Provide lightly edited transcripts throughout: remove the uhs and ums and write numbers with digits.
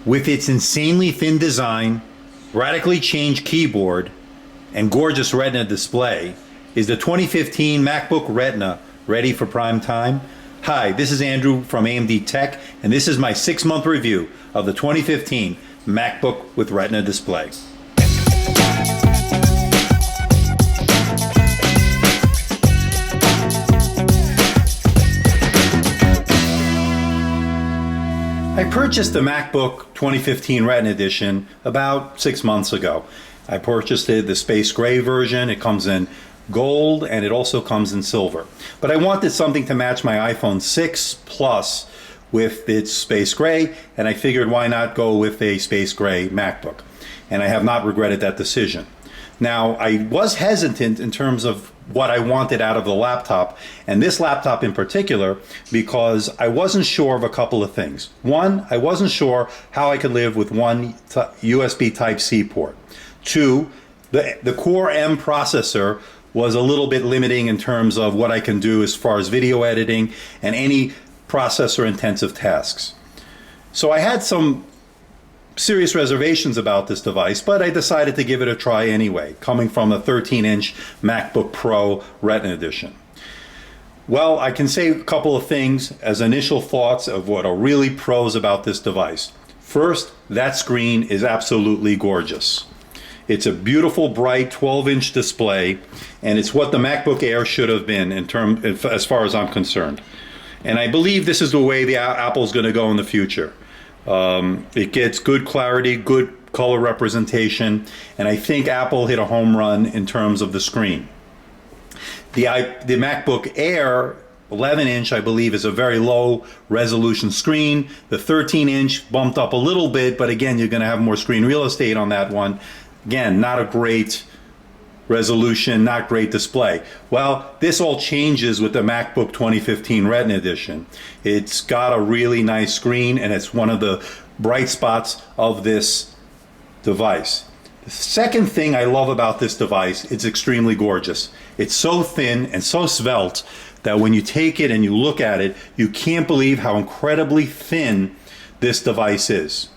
With its insanely thin design, radically changed keyboard, and gorgeous Retina display, is the 2015 MacBook Retina ready for prime time? Hi, this is Andrew from AMD Tech, and this is my 6-month review of the 2015 MacBook with Retina display. I purchased the MacBook 2015 Retina Edition about 6 months ago. I purchased the space gray version. It comes in gold and it also comes in silver. But I wanted something to match my iPhone 6 Plus with its space gray, and I figured why not go with a space gray MacBook. And I have not regretted that decision. Now, I was hesitant in terms of what I wanted out of the laptop, and this laptop in particular, because I wasn't sure of a couple of things. One, I wasn't sure how I could live with one USB Type-C port. Two, the Core M processor was a little bit limiting in terms of what I can do as far as video editing and any processor-intensive tasks. So I had some serious reservations about this device, but I decided to give it a try anyway, coming from a 13-inch MacBook Pro Retina Edition. Well, I can say a couple of things as initial thoughts of what are really pros about this device. First, that screen is absolutely gorgeous. It's a beautiful, bright 12-inch display, and it's what the MacBook Air should have been as far as I'm concerned. And I believe this is the way the Apple's going to go in the future. It gets good clarity, good color representation, and I think Apple hit a home run in terms of the screen. The MacBook Air 11-inch, I believe, is a very low resolution screen. The 13-inch bumped up a little bit, but again, you're going to have more screen real estate on that one. Again, not a great resolution, not great display. Well, this all changes with the MacBook 2015 Retina Edition. It's got a really nice screen, and it's one of the bright spots of this device. The second thing I love about this device, it's extremely gorgeous. It's so thin and so svelte that when you take it and you look at it, you can't believe how incredibly thin this device is.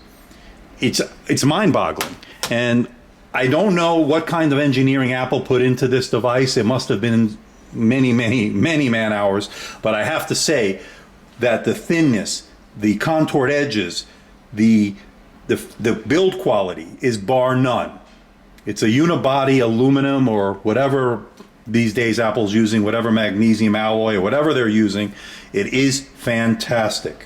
It's mind-boggling. And I don't know what kind of engineering Apple put into this device. It must have been many man hours, but I have to say that the thinness, the contoured edges, the build quality is bar none. It's a unibody aluminum or whatever these days Apple's using, whatever magnesium alloy or whatever they're using. It is fantastic.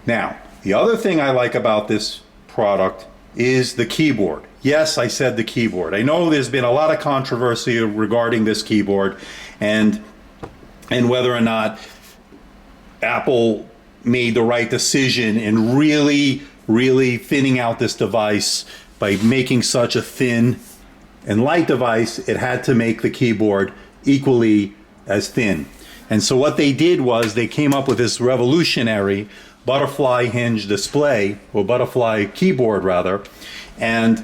Now, the other thing I like about this product is the keyboard. Yes, I said the keyboard. I know there's been a lot of controversy regarding this keyboard and whether or not Apple made the right decision in really thinning out this device by making such a thin and light device. It had to make the keyboard equally as thin. And so what they did was they came up with this revolutionary butterfly hinge display, or butterfly keyboard rather, and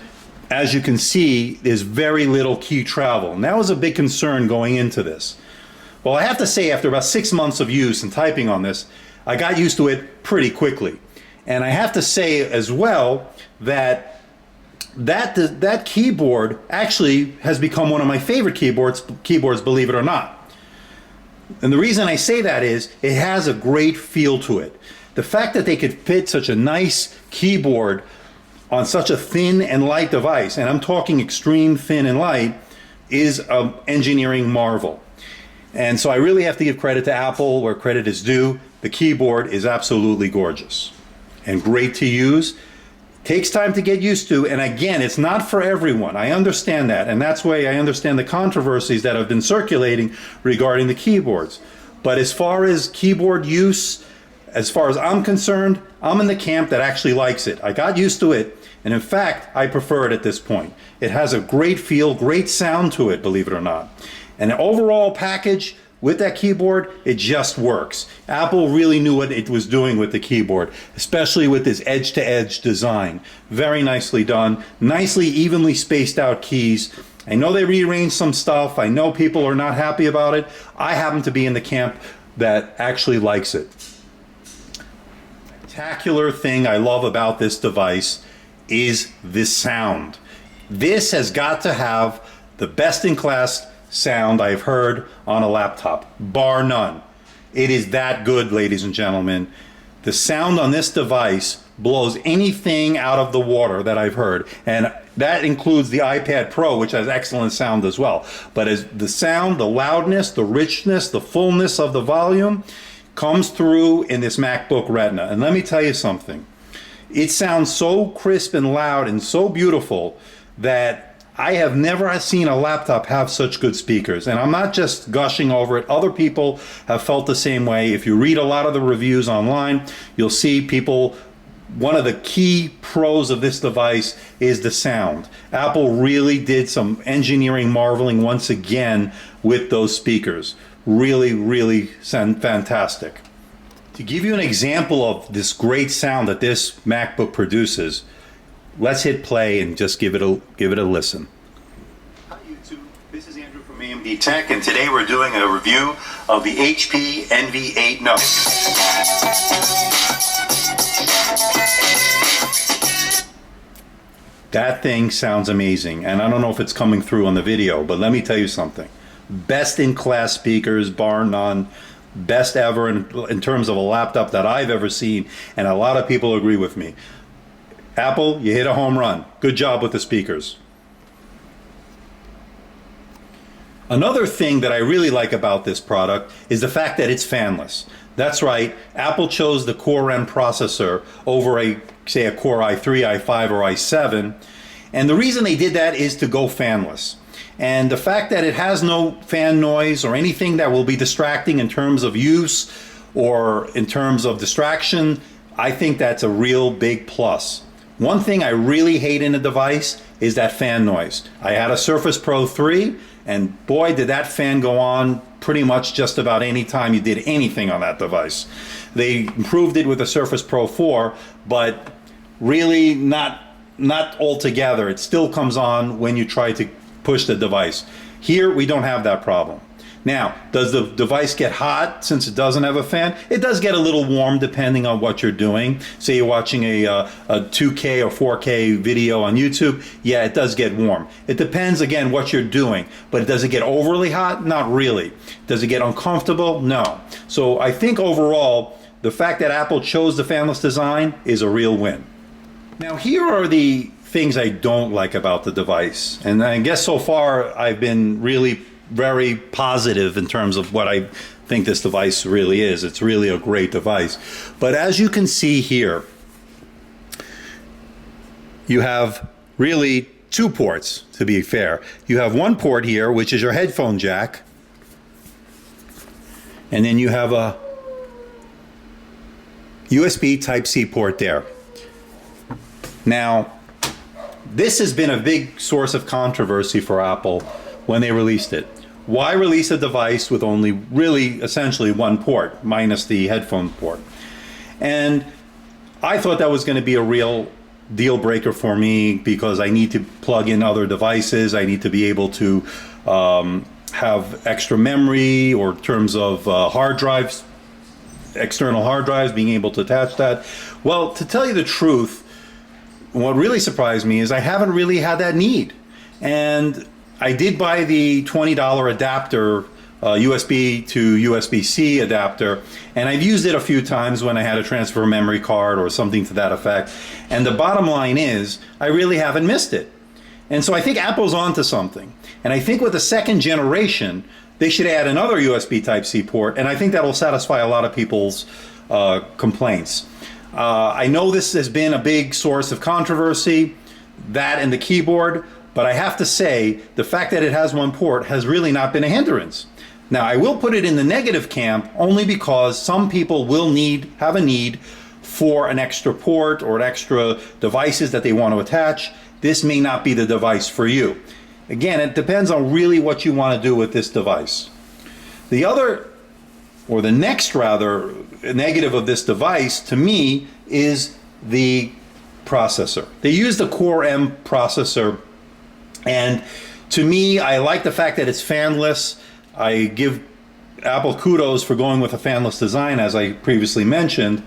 as you can see, there's very little key travel, and that was a big concern going into this. Well, I have to say, after about 6 months of use and typing on this, I got used to it pretty quickly. And I have to say as well that that keyboard actually has become one of my favorite keyboards, believe it or not. And the reason I say that is it has a great feel to it. The fact that they could fit such a nice keyboard on such a thin and light device, and I'm talking extreme thin and light, is an engineering marvel. And so I really have to give credit to Apple where credit is due. The keyboard is absolutely gorgeous and great to use. Takes time to get used to, and again, it's not for everyone. I understand that, and that's why I understand the controversies that have been circulating regarding the keyboards. But as far as keyboard use, as far as I'm concerned, I'm in the camp that actually likes it. I got used to it, and in fact, I prefer it at this point. It has a great feel, great sound to it, believe it or not. And the overall package with that keyboard, it just works. Apple really knew what it was doing with the keyboard, especially with this edge-to-edge design. Very nicely done, nicely evenly spaced out keys. I know they rearranged some stuff. I know people are not happy about it. I happen to be in the camp that actually likes it. spectacular thing I love about this device is this sound. This has got to have the best-in-class sound I've heard on a laptop, bar none. It is that good, ladies and gentlemen. The sound on this device blows anything out of the water that I've heard, and that includes the iPad Pro, which has excellent sound as well. But as the sound, the loudness, the richness, the fullness of the volume comes through in this MacBook Retina. And let me tell you something. It sounds so crisp and loud and so beautiful that I have never seen a laptop have such good speakers. And I'm not just gushing over it. Other people have felt the same way. If you read a lot of the reviews online, you'll see people, one of the key pros of this device is the sound. Apple really did some engineering marveling once again with those speakers. Really, really fantastic. To give you an example of this great sound that this MacBook produces, let's hit play and just give it a listen. Hi YouTube, this is Andrew from AMD Tech, and today we're doing a review of the HP Envy 8 Note. That thing sounds amazing, and I don't know if it's coming through on the video, but let me tell you something. Best in class speakers, bar none. Best ever in terms of a laptop that I've ever seen, and a lot of people agree with me. Apple, you hit a home run. Good job with the speakers. Another thing that I really like about this product is the fact that it's fanless. That's right, Apple chose the Core M processor over say a Core i3, i5, or i7, and the reason they did that is to go fanless. And the fact that it has no fan noise or anything that will be distracting in terms of use or in terms of distraction, I think that's a real big plus. One thing I really hate in a device is that fan noise. I had a Surface Pro 3, and boy, did that fan go on pretty much just about any time you did anything on that device. They improved it with the Surface Pro 4, but really not altogether. It still comes on when you try to push the device. Here we don't have that problem. Now, does the device get hot since it doesn't have a fan? It does get a little warm depending on what you're doing. Say you're watching a 2K or 4K video on YouTube. Yeah, it does get warm. It depends, again, what you're doing. But does it get overly hot? Not really. Does it get uncomfortable? No. So I think overall, the fact that Apple chose the fanless design is a real win. Now, here are the things I don't like about the device. And I guess so far I've been really very positive in terms of what I think this device really is. It's really a great device. But as you can see here, you have really two ports, to be fair. You have one port here, which is your headphone jack. And then you have a USB Type-C port there. Now, this has been a big source of controversy for Apple when they released it. Why release a device with only really essentially one port, minus the headphone port? And I thought that was going to be a real deal breaker for me because I need to plug in other devices. I need to be able to have extra memory, or in terms of hard drives, external hard drives, being able to attach that. Well, to tell you the truth, what really surprised me is I haven't really had that need. And I did buy the $20 adapter, USB to USB-C adapter, and I've used it a few times when I had to transfer a memory card or something to that effect. And the bottom line is, I really haven't missed it. And so I think Apple's onto something. And I think with the second generation, they should add another USB Type-C port, and I think that'll satisfy a lot of people's complaints. I know this has been a big source of controversy, that and the keyboard, but I have to say the fact that it has one port has really not been a hindrance. Now, I will put it in the negative camp only because some people will have a need for an extra port or an extra devices that they want to attach. This may not be the device for you. Again, it depends on really what you want to do with this device. The other, or the next rather, negative of this device to me is the processor. They use the Core M processor, and to me, I like the fact that it's fanless. I give Apple kudos for going with a fanless design, as I previously mentioned,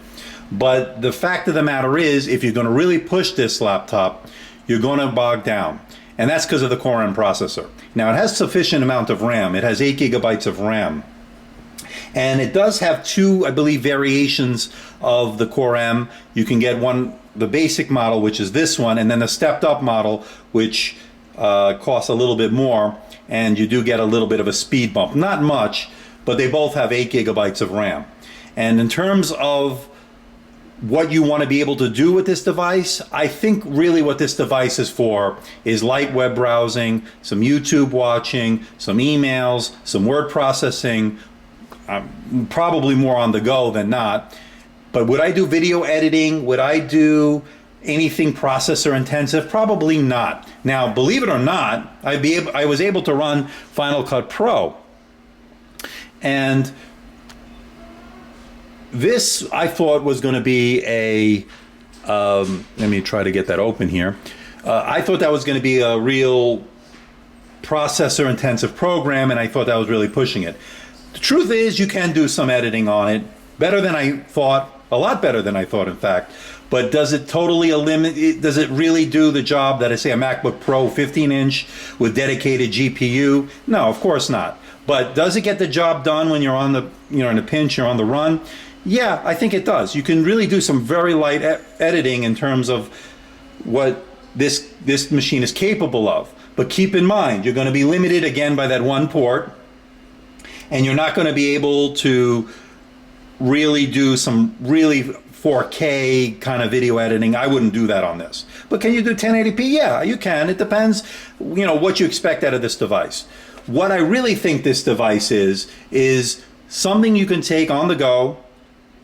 But the fact of the matter is, if you're going to really push this laptop, you're going to bog down. And that's because of the Core M processor. Now, it has sufficient amount of RAM. It has 8 gigabytes of RAM. And it does have two, I believe, variations of the Core M. You can get one, the basic model, which is this one, and then the stepped up model, which costs a little bit more, and you do get a little bit of a speed bump. Not much, but they both have 8 gigabytes of RAM. And in terms of what you want to be able to do with this device, I think really what this device is for is light web browsing, some YouTube watching, some emails, some word processing, probably more on the go than not. But would I do video editing? Would I do anything processor intensive? Probably not. Now, believe it or not, I was able to run Final Cut Pro. And this, I thought, was going to be a, let me try to get that open here. I thought that was going to be a real processor intensive program, and I thought that was really pushing it. The truth is, you can do some editing on it, better than I thought, a lot better than I thought, in fact. But does it totally eliminate, does it really do the job that I say a MacBook Pro 15-inch with dedicated GPU? No, of course not. But does it get the job done when you're on the, in a pinch, you're on the run? Yeah, I think it does. You can really do some very light editing in terms of what this machine is capable of. But keep in mind, you're going to be limited again by that one port, and you're not going to be able to really do some really 4K kind of video editing. I wouldn't do that on this. But can you do 1080p? Yeah, you can. It depends, what you expect out of this device. What I really think this device is something you can take on the go,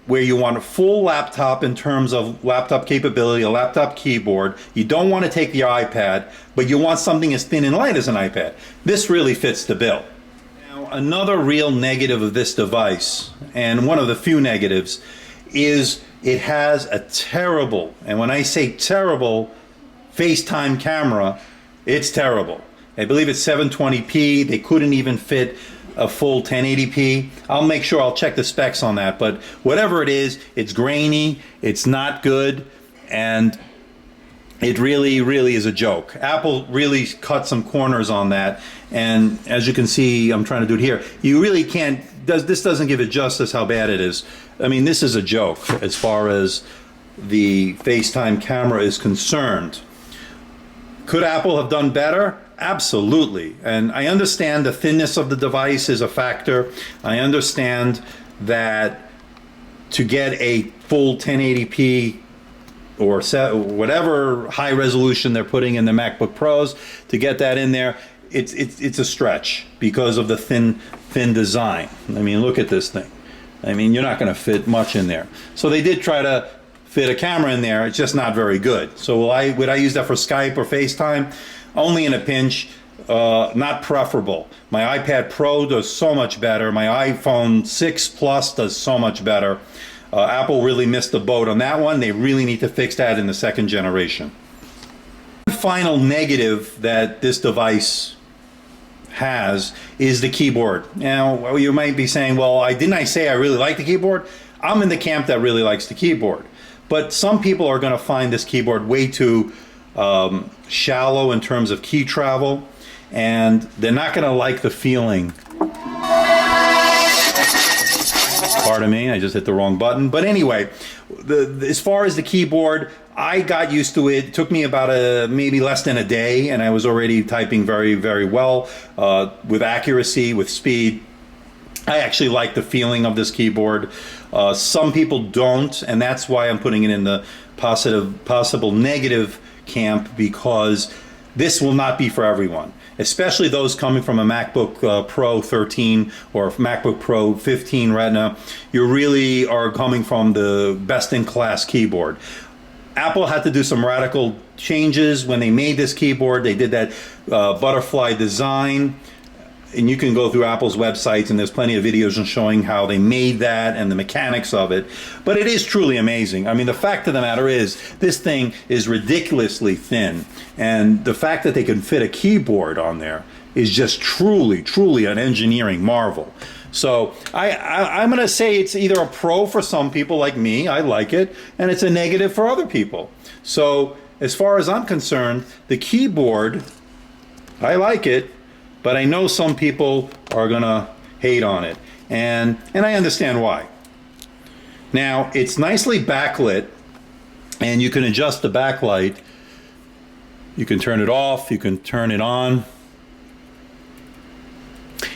where you want a full laptop in terms of laptop capability, a laptop keyboard. You don't want to take the iPad, but you want something as thin and light as an iPad. This really fits the bill. Now, another real negative of this device, and one of the few negatives, is it has a terrible, and when I say terrible, FaceTime camera. It's terrible. I believe it's 720p. They couldn't even fit a full 1080p. I'll make sure, I'll check the specs on that, but whatever it is, it's grainy, it's not good, and it really, really is a joke. Apple really cut some corners on that, and as you can see, I'm trying to do it here, you really can't, this doesn't give it justice how bad it is. I mean, this is a joke as far as the FaceTime camera is concerned. Could Apple have done better? Absolutely. And I understand the thinness of the device is a factor. I understand that to get a full 1080p or whatever high resolution they're putting in the MacBook Pros, to get that in there, it's a stretch because of the thin design. I mean, look at this thing. I mean, you're not going to fit much in there. So they did try to fit a camera in there. It's just not very good. So would I use that for Skype or FaceTime? Only in a pinch, not preferable. My iPad Pro does so much better. My iPhone 6 Plus does so much better. Apple really missed the boat on that one. They really need to fix that in the second generation. One final negative that this device has is the keyboard. Now, you might be saying, well, didn't I say I really like the keyboard? I'm in the camp that really likes the keyboard. But some people are going to find this keyboard way too shallow in terms of key travel, and they're not going to like the feeling. Pardon me, I just hit the wrong button. But anyway, as far as the keyboard, I got used to it. It took me about maybe less than a day, and I was already typing very, very well with accuracy, with speed. I actually like the feeling of this keyboard. Some people don't, and that's why I'm putting it in the possible negative camp, because this will not be for everyone, especially those coming from a MacBook Pro 13 or MacBook Pro 15 Retina. You really are coming from the best-in-class keyboard. Apple had to do some radical changes when they made this keyboard. They did that butterfly design, and you can go through Apple's websites, and there's plenty of videos showing how they made that and the mechanics of it. But it is truly amazing. I mean, the fact of the matter is, this thing is ridiculously thin. And the fact that they can fit a keyboard on there is just truly an engineering marvel. So I'm going to say it's either a pro for some people like me, I like it, and it's a negative for other people. So as far as I'm concerned, the keyboard, I like it, but I know some people are going to hate on it. And I understand why. Now, it's nicely backlit, and you can adjust the backlight. You can turn it off, you can turn it on.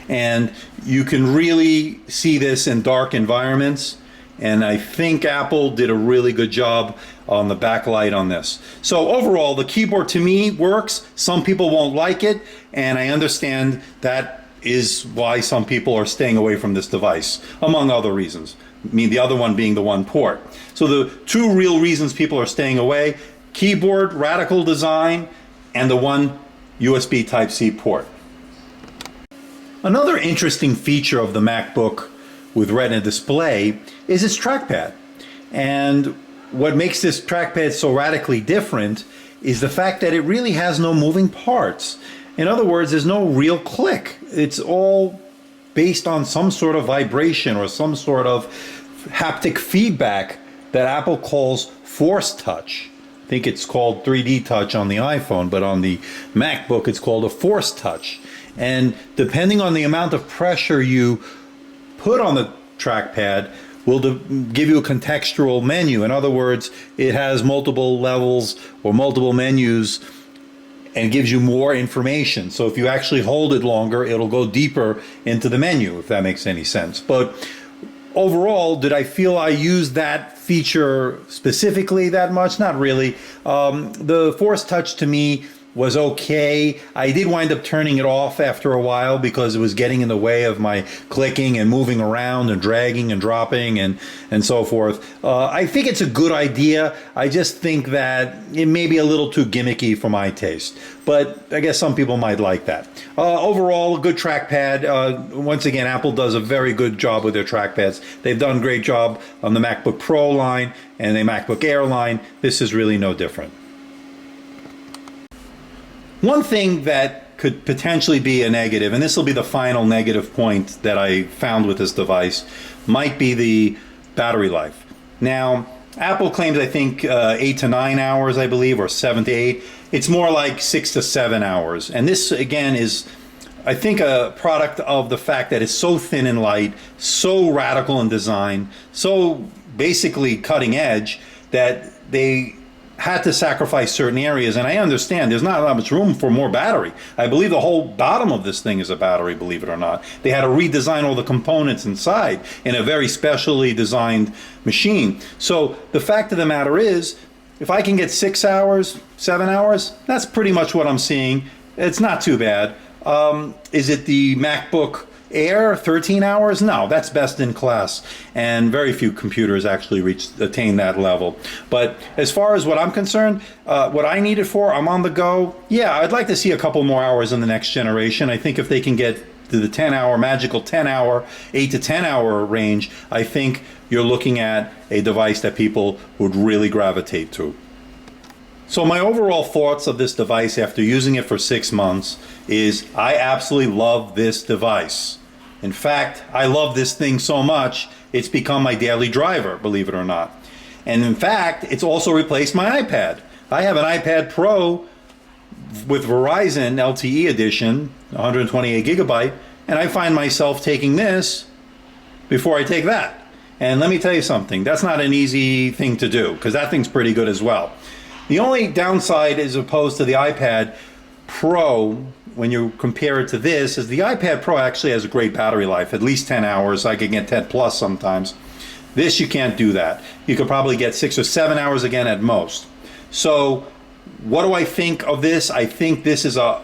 And you can really see this in dark environments. And I think Apple did a really good job on the backlight on this. So overall, the keyboard to me works. Some people won't like it, and I understand that is why some people are staying away from this device, among other reasons. I mean, the other one being the one port. So the two real reasons people are staying away: keyboard, radical design, and the one USB Type-C port. Another interesting feature of the MacBook with Retina Display is its trackpad. And what makes this trackpad so radically different is the fact that it really has no moving parts. In other words, there's no real click. It's all based on some sort of vibration or some sort of haptic feedback that Apple calls force touch. I think it's called 3D touch on the iPhone, but on the MacBook it's called a force touch. And depending on the amount of pressure you put on the trackpad will give you a contextual menu. In other words, it has multiple levels or multiple menus and gives you more information. So if you actually hold it longer, it'll go deeper into the menu, if that makes any sense. But overall, did I feel I used that feature specifically that much? Not really. The Force Touch to me was okay. I did wind up turning it off after a while because it was getting in the way of my clicking and moving around and dragging and dropping and so forth. I think it's a good idea. I just think that it may be a little too gimmicky for my taste, but I guess some people might like that. Overall, a good trackpad. Once again, Apple does a very good job with their trackpads. They've done a great job on the MacBook Pro line and the MacBook Air line. This is really no different. One thing that could potentially be a negative, and this will be the final negative point that I found with this device, might be the battery life. Now, Apple claims, I think, 8 to 9 hours, I believe, or 7 to 8. It's more like 6 to 7 hours. And this, again, is, I think, a product of the fact that it's so thin and light, so radical in design, so basically cutting edge, that they had to sacrifice certain areas. And I understand there's not that much room for more battery. I believe the whole bottom of this thing is a battery, believe it or not. They had to redesign all the components inside in a very specially designed machine. So the fact of the matter is, if I can get 6 hours, 7 hours, that's pretty much what I'm seeing. It's not too bad. Is it the MacBook Air 13 hours? No, that's best in class, and very few computers actually attain that level. But as far as what I'm concerned, what I need it for, I'm on the go. Yeah, I'd like to see a couple more hours in the next generation. I think if they can get to the 10-hour, magical 10-hour, 8 to 10-hour range, I think you're looking at a device that people would really gravitate to. So my overall thoughts of this device after using it for 6 months is I absolutely love this device. In fact, I love this thing so much, it's become my daily driver, believe it or not. And in fact, it's also replaced my iPad. I have an iPad Pro with Verizon LTE edition, 128 gigabyte, and I find myself taking this before I take that. And let me tell you something, that's not an easy thing to do, because that thing's pretty good as well. The only downside as opposed to the iPad Pro, when you compare it to this, is the iPad Pro actually has a great battery life, at least 10 hours. I can get 10 plus sometimes. This, you can't do that. You could probably get 6 or 7 hours again at most. So what do I think of this? I think this is a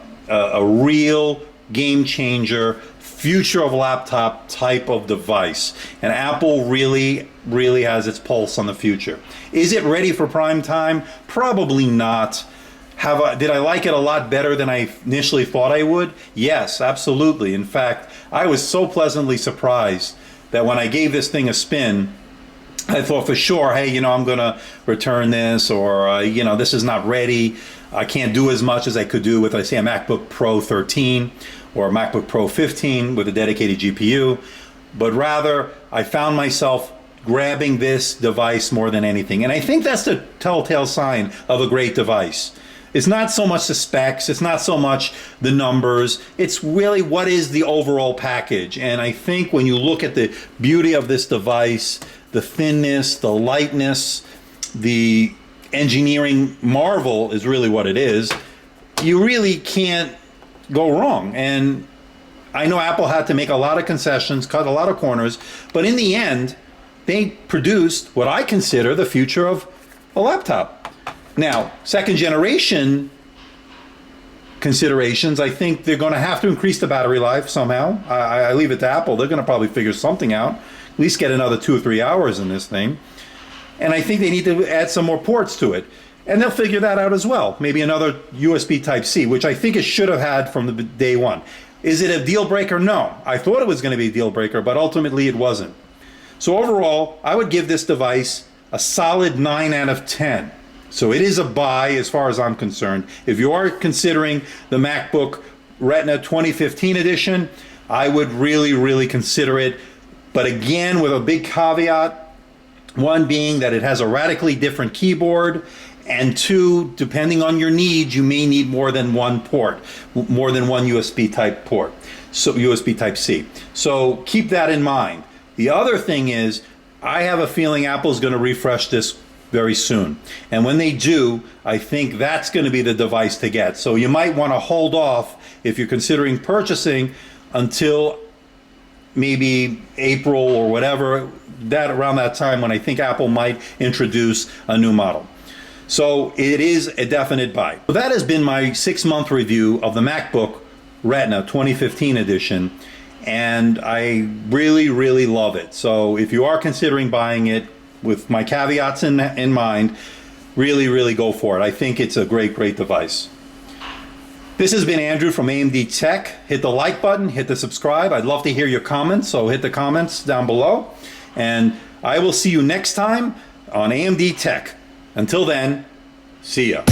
real game changer, future of laptop type of device. And Apple really has its pulse on the future. Is it ready for prime time? Probably not. Did I like it a lot better than I initially thought I would? Yes, absolutely. In fact, I was so pleasantly surprised that when I gave this thing a spin, I thought for sure, hey, I'm going to return this, or, this is not ready. I can't do as much as I could do with, let's say, a MacBook Pro 13 or a MacBook Pro 15 with a dedicated GPU. But rather, I found myself grabbing this device more than anything. And I think that's the telltale sign of a great device. It's not so much the specs, it's not so much the numbers, it's really what is the overall package. And I think when you look at the beauty of this device, the thinness, the lightness, the engineering marvel is really what it is, you really can't go wrong. And I know Apple had to make a lot of concessions, cut a lot of corners, but in the end, they produced what I consider the future of a laptop. Now, second generation considerations, I think they're going to have to increase the battery life somehow. I leave it to Apple. They're going to probably figure something out, at least get another 2 or 3 hours in this thing. And I think they need to add some more ports to it. And they'll figure that out as well. Maybe another USB Type-C, which I think it should have had from the day one. Is it a deal breaker? No. I thought it was going to be a deal breaker, but ultimately it wasn't. So overall, I would give this device a solid 9 out of 10. So it is a buy as far as I'm concerned. If you are considering the MacBook Retina 2015 edition, I would really, really consider it. But again, with a big caveat, one being that it has a radically different keyboard, and two, depending on your needs, you may need more than one port, more than one USB type port, so USB Type-C. So keep that in mind. The other thing is, I have a feeling Apple's going to refresh this very soon. And when they do, I think that's going to be the device to get. So you might want to hold off if you're considering purchasing until maybe April or whatever, that around that time when I think Apple might introduce a new model. So it is a definite buy. So that has been my 6-month review of the MacBook Retina 2015 edition. And I really, really love it. So if you are considering buying it, with my caveats in mind, really, really go for it. I think it's a great, great device. This has been Andrew from AMD Tech. Hit the like button, hit the subscribe. I'd love to hear your comments, so hit the comments down below. And I will see you next time on AMD Tech. Until then, see ya.